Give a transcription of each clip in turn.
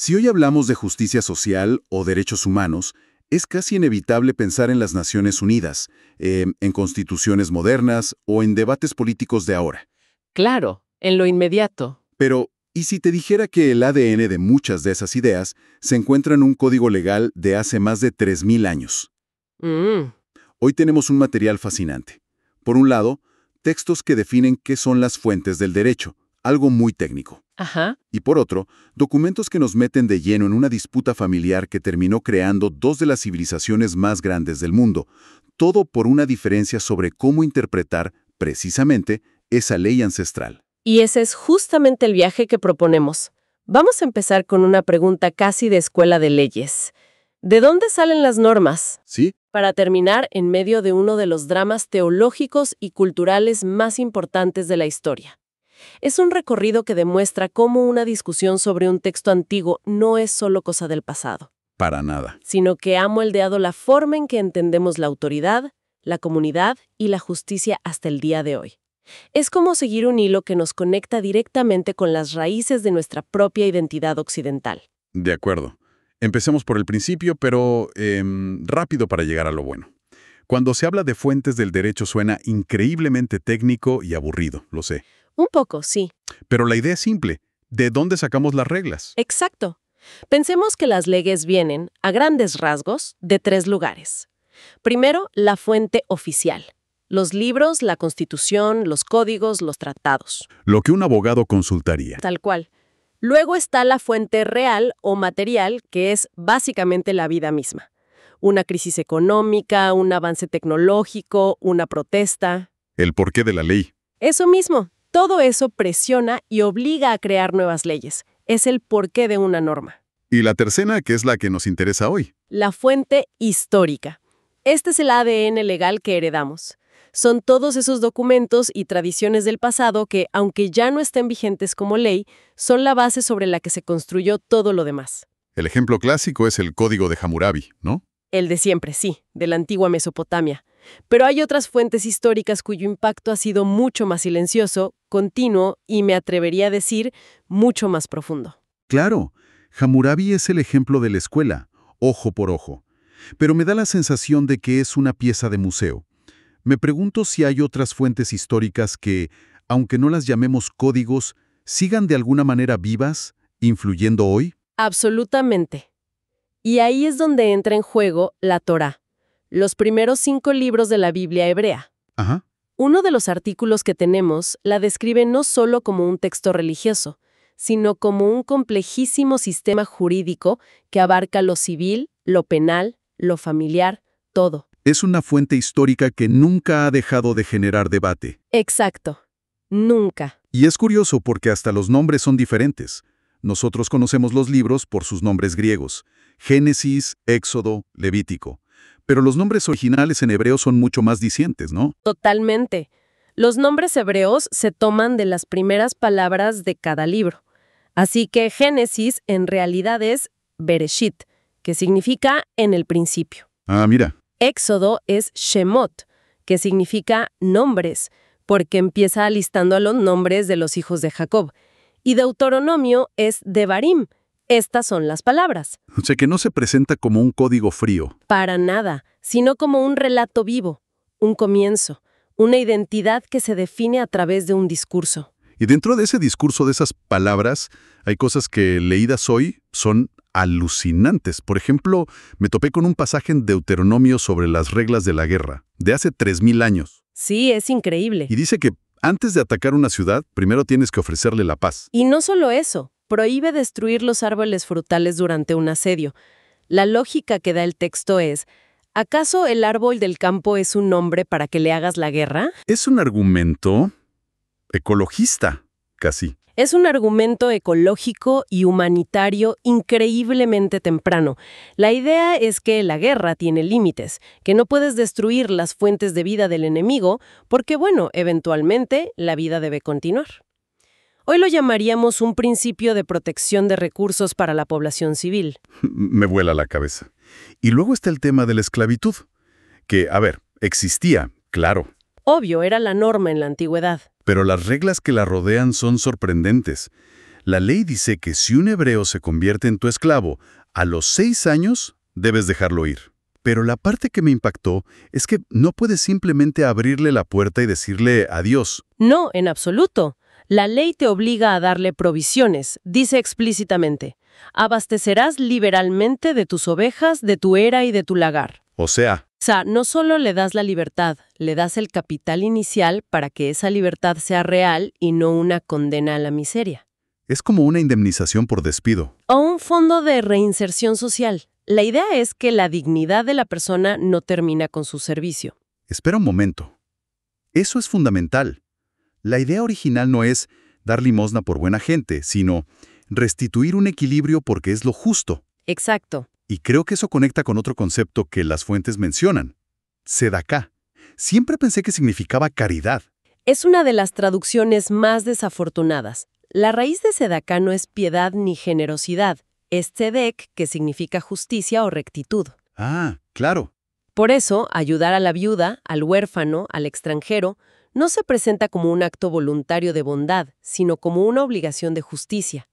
Si hoy hablamos de justicia social o derechos humanos, es casi inevitable pensar en las Naciones Unidas, en constituciones modernas o en debates políticos de ahora. Claro, en lo inmediato. Pero, ¿y si te dijera que el ADN de muchas de esas ideas se encuentra en un código legal de hace más de 3000 años? Mm, Hoy tenemos un material fascinante. Por un lado, textos que definen qué son las fuentes del derecho, algo muy técnico. ajá. Y por otro, documentos que nos meten de lleno en una disputa familiar que terminó creando dos de las civilizaciones más grandes del mundo, todo por una diferencia sobre cómo interpretar, precisamente, esa ley ancestral. Y ese es justamente el viaje que proponemos. Vamos a empezar con una pregunta casi de escuela de leyes. ¿De dónde salen las normas? ¿Sí? Para terminar en medio de uno de los dramas teológicos y culturales más importantes de la historia. Es un recorrido que demuestra cómo una discusión sobre un texto antiguo no es solo cosa del pasado, Para nada. sino que ha moldeado la forma en que entendemos la autoridad, la comunidad y la justicia hasta el día de hoy. Es como seguir un hilo que nos conecta directamente con las raíces de nuestra propia identidad occidental. De acuerdo. Empecemos por el principio, pero rápido para llegar a lo bueno. Cuando se habla de fuentes del derecho suena increíblemente técnico y aburrido, lo sé. Un poco, sí. Pero la idea es simple. ¿De dónde sacamos las reglas? Exacto. Pensemos que las leyes vienen, a grandes rasgos, de 3 lugares. Primero, la fuente oficial. Los libros, la Constitución, los códigos, los tratados. Lo que un abogado consultaría. Tal cual. Luego está la fuente real o material, que es básicamente la vida misma. Una crisis económica, un avance tecnológico, una protesta. El porqué de la ley. Eso mismo. Todo eso presiona y obliga a crear nuevas leyes. Es el porqué de una norma. Y la tercera, que es la que nos interesa hoy. La fuente histórica. Este es el ADN legal que heredamos. Son todos esos documentos y tradiciones del pasado que, aunque ya no estén vigentes como ley, son la base sobre la que se construyó todo lo demás. El ejemplo clásico es el Código de Hammurabi, ¿no? El de siempre, sí, de la antigua Mesopotamia. Pero hay otras fuentes históricas cuyo impacto ha sido mucho más silencioso, continuo y, me atrevería a decir, mucho más profundo. Claro, Hammurabi es el ejemplo de la escuela, ojo por ojo. Pero me da la sensación de que es una pieza de museo. Me pregunto si hay otras fuentes históricas que, aunque no las llamemos códigos, sigan de alguna manera vivas, influyendo hoy. Absolutamente. Y ahí es donde entra en juego la Torá, los primeros 5 libros de la Biblia hebrea. Ajá. Uno de los artículos que tenemos la describe no solo como un texto religioso, sino como un complejísimo sistema jurídico que abarca lo civil, lo penal, lo familiar, todo. Es una fuente histórica que nunca ha dejado de generar debate. Exacto. Nunca. Y es curioso porque hasta los nombres son diferentes. Nosotros conocemos los libros por sus nombres griegos: Génesis, Éxodo, Levítico. Pero los nombres originales en hebreo son mucho más dicientes, ¿no? Totalmente. Los nombres hebreos se toman de las primeras palabras de cada libro. Así que Génesis en realidad es Bereshit, que significa en el principio. Ah, mira. Éxodo es Shemot, que significa nombres, porque empieza listando a los nombres de los hijos de Jacob. Y Deuteronomio es Devarim. Estas son las palabras. O sea que no se presenta como un código frío. Para nada, sino como un relato vivo, un comienzo, una identidad que se define a través de un discurso. Y dentro de ese discurso de esas palabras, hay cosas que leídas hoy son alucinantes. Por ejemplo, me topé con un pasaje en Deuteronomio sobre las reglas de la guerra, de hace 3000 años. Sí, es increíble. Y dice que antes de atacar una ciudad, primero tienes que ofrecerle la paz. Y no solo eso, prohíbe destruir los árboles frutales durante un asedio. La lógica que da el texto es, ¿acaso el árbol del campo es un nombre para que le hagas la guerra? Es un argumento ecologista, casi. Es un argumento ecológico y humanitario increíblemente temprano. La idea es que la guerra tiene límites, que no puedes destruir las fuentes de vida del enemigo, porque, bueno, eventualmente la vida debe continuar. Hoy lo llamaríamos un principio de protección de recursos para la población civil. Me vuela la cabeza. Y luego está el tema de la esclavitud, que, a ver, existía, claro. Obvio, era la norma en la antigüedad. Pero las reglas que la rodean son sorprendentes. La ley dice que si un hebreo se convierte en tu esclavo, a los 6 años debes dejarlo ir. Pero la parte que me impactó es que no puedes simplemente abrirle la puerta y decirle adiós. No, en absoluto. La ley te obliga a darle provisiones, dice explícitamente. Abastecerás liberalmente de tus ovejas, de tu era y de tu lagar. O sea, O sea, no solo le das la libertad, le das el capital inicial para que esa libertad sea real y no una condena a la miseria. es como una indemnización por despido. O un fondo de reinserción social. La idea es que la dignidad de la persona no termina con su servicio. Espera un momento. Eso es fundamental. La idea original no es dar limosna por buena gente, sino restituir un equilibrio porque es lo justo. Exacto. Y creo que eso conecta con otro concepto que las fuentes mencionan. Sedaká. Siempre pensé que significaba caridad. Es una de las traducciones más desafortunadas. La raíz de Sedaká no es piedad ni generosidad, es tzedek, que significa justicia o rectitud. Ah, claro. Por eso, ayudar a la viuda, al huérfano, al extranjero, no se presenta como un acto voluntario de bondad, sino como una obligación de justicia.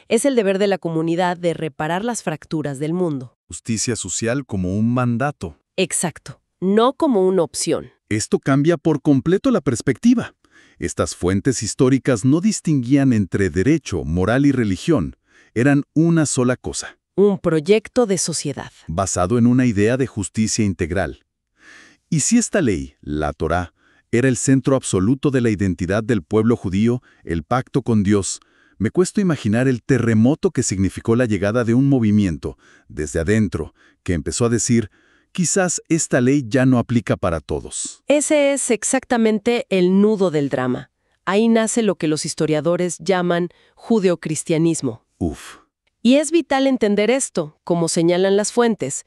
Es el deber de la comunidad de reparar las fracturas del mundo. Justicia social como un mandato. Exacto, no como una opción. Esto cambia por completo la perspectiva. Estas fuentes históricas no distinguían entre derecho, moral y religión. Eran una sola cosa, Un proyecto de sociedad. basado en una idea de justicia integral. Y si esta ley, la Torá, era el centro absoluto de la identidad del pueblo judío, el pacto con Dios, me cuesta imaginar el terremoto que significó la llegada de un movimiento, desde adentro, que empezó a decir, quizás esta ley ya no aplica para todos. Ese es exactamente el nudo del drama. Ahí nace lo que los historiadores llaman judeocristianismo. Uf. Y es vital entender esto, como señalan las fuentes.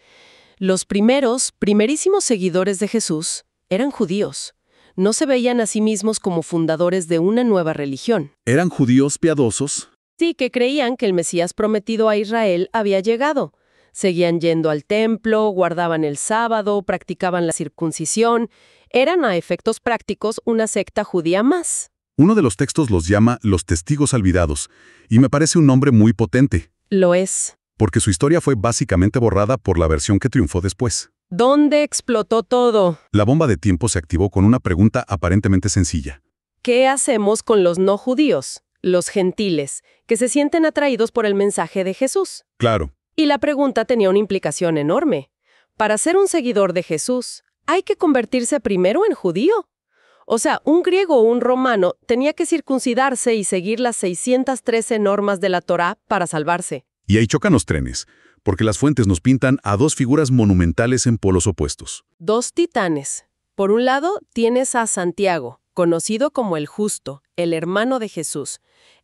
Los primerísimos seguidores de Jesús eran judíos. No se veían a sí mismos como fundadores de una nueva religión. ¿Eran judíos piadosos? Sí, que creían que el Mesías prometido a Israel había llegado. Seguían yendo al templo, guardaban el sábado, practicaban la circuncisión. Eran, a efectos prácticos, una secta judía más. Uno de los textos los llama los testigos olvidados, y me parece un nombre muy potente, Lo es. porque su historia fue básicamente borrada por la versión que triunfó después. ¿Dónde explotó todo? La bomba de tiempo se activó con una pregunta aparentemente sencilla. ¿Qué hacemos con los no judíos, los gentiles, que se sienten atraídos por el mensaje de Jesús? Claro, Y la pregunta tenía una implicación enorme. Para ser un seguidor de Jesús, ¿hay que convertirse primero en judío? O sea, un griego o un romano tenía que circuncidarse y seguir las 613 normas de la Torá para salvarse. y ahí chocan los trenes, porque las fuentes nos pintan a dos figuras monumentales en polos opuestos. Dos titanes. Por un lado, tienes a Santiago, conocido como el Justo, el hermano de Jesús.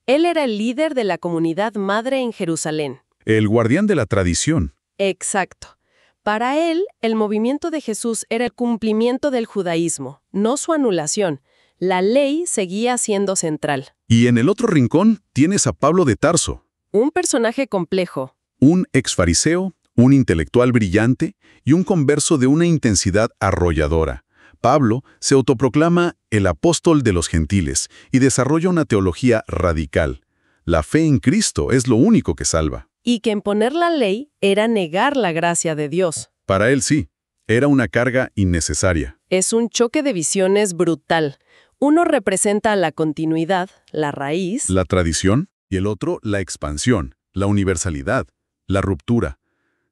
Él era el líder de la comunidad madre en Jerusalén. El guardián de la tradición. Exacto. Para él, el movimiento de Jesús era el cumplimiento del judaísmo, no su anulación. La ley seguía siendo central. Y en el otro rincón tienes a Pablo de Tarso, Un personaje complejo. un exfariseo, un intelectual brillante y un converso de una intensidad arrolladora. Pablo se autoproclama el apóstol de los gentiles y desarrolla una teología radical. La fe en Cristo es lo único que salva. Y que imponer la ley era negar la gracia de Dios. Para él sí, era una carga innecesaria. Es un choque de visiones brutal. Uno representa la continuidad, la raíz. La tradición y el otro la expansión, la universalidad, la ruptura.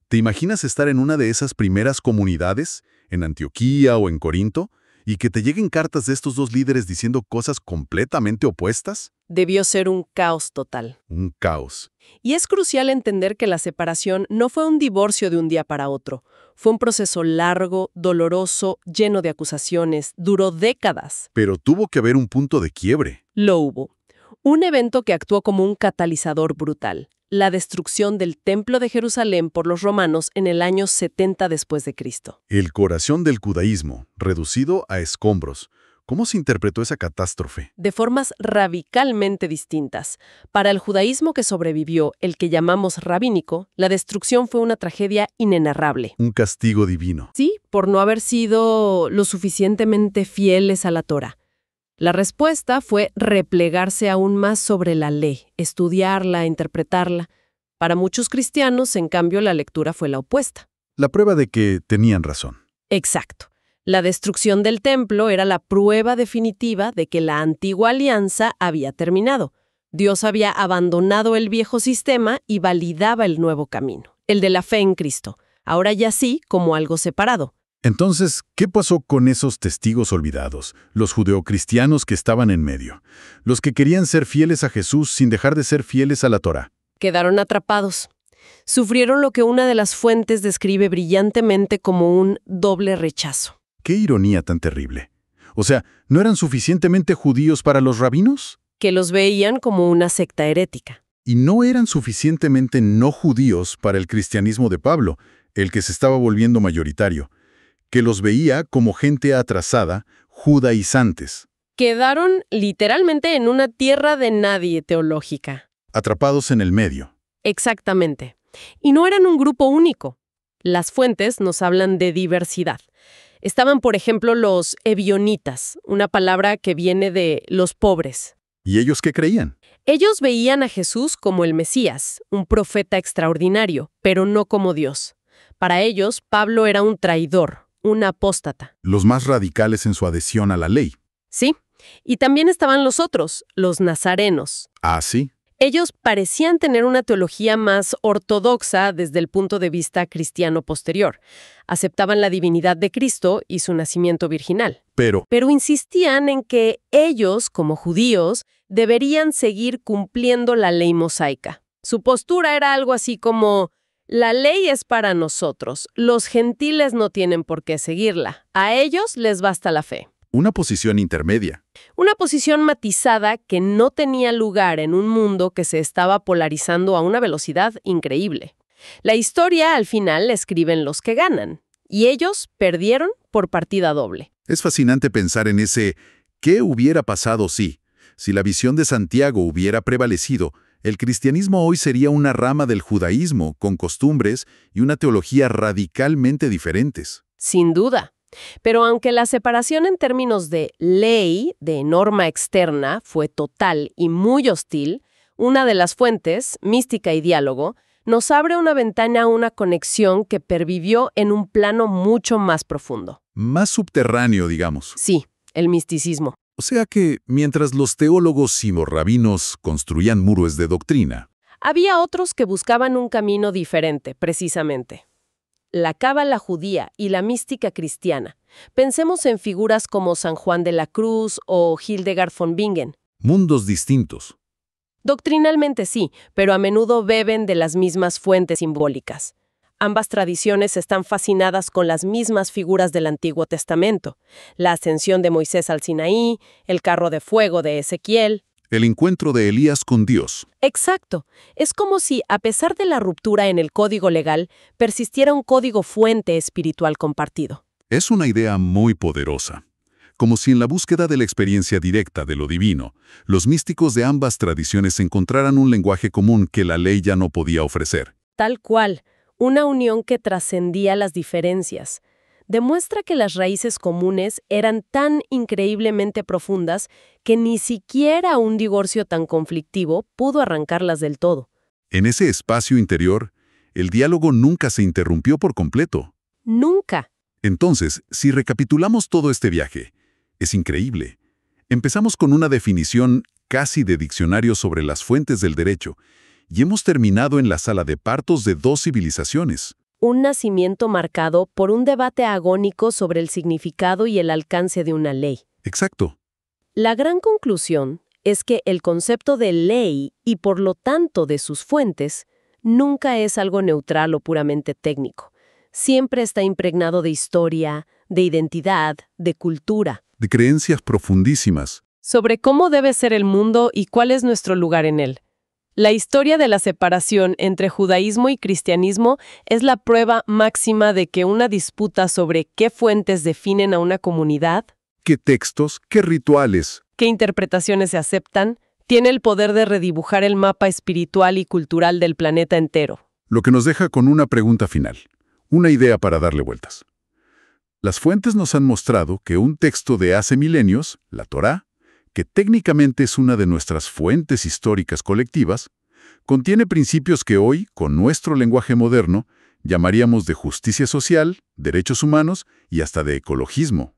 ¿Te imaginas estar en una de esas primeras comunidades, en Antioquía o en Corinto, y que te lleguen cartas de estos dos líderes diciendo cosas completamente opuestas? Debió ser un caos total. Un caos. Y es crucial entender que la separación no fue un divorcio de un día para otro. Fue un proceso largo, doloroso, lleno de acusaciones, duró décadas. Pero tuvo que haber un punto de quiebre. Lo hubo. Un evento que actuó como un catalizador brutal. La destrucción del Templo de Jerusalén por los romanos en el año 70 después de Cristo. El corazón del judaísmo, reducido a escombros. ¿Cómo se interpretó esa catástrofe? De formas radicalmente distintas. Para el judaísmo que sobrevivió, el que llamamos rabínico, la destrucción fue una tragedia inenarrable. Un castigo divino. Sí, por no haber sido lo suficientemente fieles a la Torá. La respuesta fue replegarse aún más sobre la ley, estudiarla, interpretarla. Para muchos cristianos, en cambio, la lectura fue la opuesta. La prueba de que tenían razón. Exacto. La destrucción del templo era la prueba definitiva de que la antigua alianza había terminado. Dios había abandonado el viejo sistema y validaba el nuevo camino, el de la fe en Cristo, ahora ya sí como algo separado. Entonces, ¿qué pasó con esos testigos olvidados, los judeocristianos que estaban en medio, los que querían ser fieles a Jesús sin dejar de ser fieles a la Torá? Quedaron atrapados. Sufrieron lo que una de las fuentes describe brillantemente como un doble rechazo. ¡Qué ironía tan terrible! O sea, ¿no eran suficientemente judíos para los rabinos? Que los veían como una secta herética. Y no eran suficientemente no judíos para el cristianismo de Pablo, el que se estaba volviendo mayoritario, que los veía como gente atrasada, judaizantes. Quedaron literalmente en una tierra de nadie teológica. Atrapados en el medio. Exactamente. Y no eran un grupo único. Las fuentes nos hablan de diversidad. Estaban, por ejemplo, los ebionitas, una palabra que viene de los pobres. ¿Y ellos qué creían? Ellos veían a Jesús como el Mesías, un profeta extraordinario, pero no como Dios. Para ellos, Pablo era un traidor, un apóstata. Los más radicales en su adhesión a la ley. Sí, y también estaban los otros, los nazarenos. ¿Ah, sí? Ellos parecían tener una teología más ortodoxa desde el punto de vista cristiano posterior. Aceptaban la divinidad de Cristo y su nacimiento virginal. Pero Pero insistían en que ellos, como judíos, deberían seguir cumpliendo la ley mosaica. Su postura era algo así como: la ley es para nosotros, los gentiles no tienen por qué seguirla, a ellos les basta la fe. una posición intermedia. Una posición matizada que no tenía lugar en un mundo que se estaba polarizando a una velocidad increíble. La historia, al final, la escriben los que ganan, y ellos perdieron por partida doble. Es fascinante pensar en ese ¿qué hubiera pasado si la visión de Santiago hubiera prevalecido? El cristianismo hoy sería una rama del judaísmo, con costumbres y una teología radicalmente diferentes. Sin duda. Pero aunque la separación en términos de ley, de norma externa, fue total y muy hostil, una de las fuentes, Mística y Diálogo, nos abre una ventana a una conexión que pervivió en un plano mucho más profundo. Más subterráneo, digamos. Sí, el misticismo. O sea que, mientras los teólogos y los rabinos construían muros de doctrina, Había otros que buscaban un camino diferente, precisamente. La cábala judía y la mística cristiana. Pensemos en figuras como San Juan de la Cruz o Hildegard von Bingen. mundos distintos. Doctrinalmente sí, pero a menudo beben de las mismas fuentes simbólicas. Ambas tradiciones están fascinadas con las mismas figuras del Antiguo Testamento: la ascensión de Moisés al Sinaí, el carro de fuego de Ezequiel. El encuentro de Elías con Dios. Exacto. Es como si, a pesar de la ruptura en el código legal, persistiera un código fuente espiritual compartido. Es una idea muy poderosa. Como si en la búsqueda de la experiencia directa de lo divino, los místicos de ambas tradiciones encontraran un lenguaje común que la ley ya no podía ofrecer. Tal cual, una unión que trascendía las diferencias. Demuestra que las raíces comunes eran tan increíblemente profundas que ni siquiera un divorcio tan conflictivo pudo arrancarlas del todo. En ese espacio interior, el diálogo nunca se interrumpió por completo. Nunca. Entonces, si recapitulamos todo este viaje, es increíble. Empezamos con una definición casi de diccionario sobre las fuentes del derecho, y hemos terminado en la sala de partos de dos civilizaciones. Un nacimiento marcado por un debate agónico sobre el significado y el alcance de una ley. Exacto. La gran conclusión es que el concepto de ley, y por lo tanto de sus fuentes, nunca es algo neutral o puramente técnico. Siempre está impregnado de historia, de identidad, de cultura. De creencias profundísimas. Sobre cómo debe ser el mundo y cuál es nuestro lugar en él. La historia de la separación entre judaísmo y cristianismo es la prueba máxima de que una disputa sobre qué fuentes definen a una comunidad, ¿Qué textos? ¿Qué rituales? qué interpretaciones se aceptan, tiene el poder de redibujar el mapa espiritual y cultural del planeta entero. Lo que nos deja con una pregunta final. Una idea para darle vueltas. Las fuentes nos han mostrado que un texto de hace milenios, la Torá, que técnicamente es una de nuestras fuentes históricas colectivas, contiene principios que hoy, con nuestro lenguaje moderno, llamaríamos de justicia social, derechos humanos y hasta de ecologismo.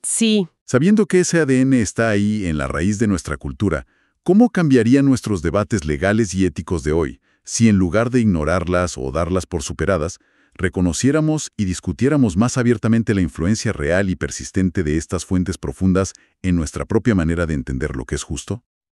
Sí. Sabiendo que ese ADN está ahí en la raíz de nuestra cultura, ¿cómo cambiarían nuestros debates legales y éticos de hoy si en lugar de ignorarlas o darlas por superadas, reconociéramos y discutiéramos más abiertamente la influencia real y persistente de estas fuentes profundas en nuestra propia manera de entender lo que es justo?